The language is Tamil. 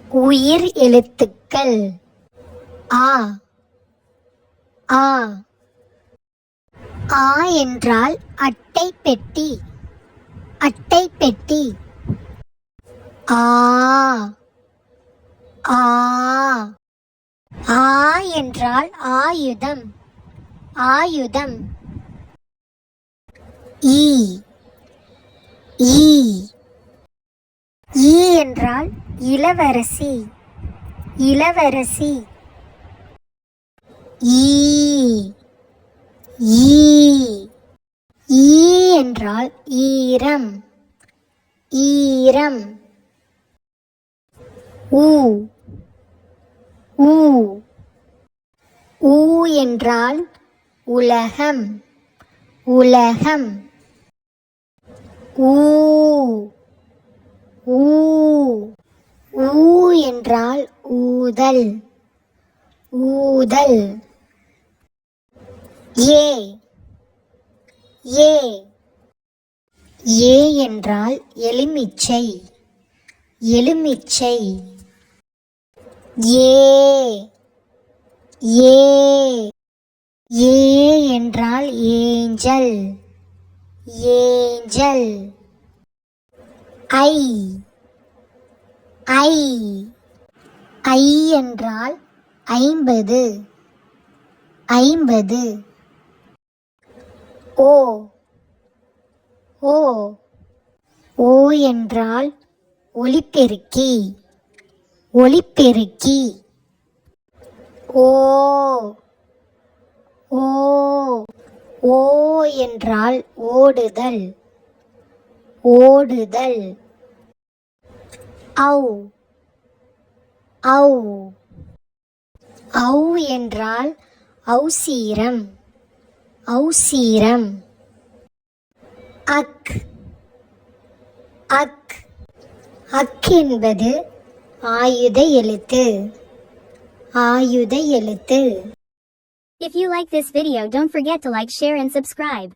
உயிர் எழுத்துக்கள் ஆ ஆ. ஆ என்றால் அட்டை பெட்டி. அட்டை பெட்டி. ஆ ஆ. ஆ என்றால் ஆயுதம். ஆயுதம். ஈ ஈ. ஈ என்றால் இளவரசி. இளவரசி. ஈ ஈ. ஈ என்றால் ஈரம். ஈரம். ஊ ஊ. ஊ என்றால் உலகம். உலகம். ஊ ஊ. ஊ என்றால் ஊதல். ஊதல். ஏ ஏ. ஏ என்றால் எலுமிச்சை. எலுமிச்சை. ஏ ஏ. ஏ என்றால் ஏஞ்சல். ஏஞ்சல். ஐ ஐ. ஐ என்றால் 50. 50. ஓ ஓ. ஓ என்றால் ஒலிபெருக்கி. ஒலிபெருக்கி. ஓ ஓ. ஓ என்றால் ஓடுதல். ஓடுதல். ஔ ஔ. ஔ என்றால் ஔசீரம். ஔசீரம். அக் அக். அக் என்பது ஆயுத எழுத்து. ஆயுத எழுத்து. If you like this video, don't forget to like, share and subscribe.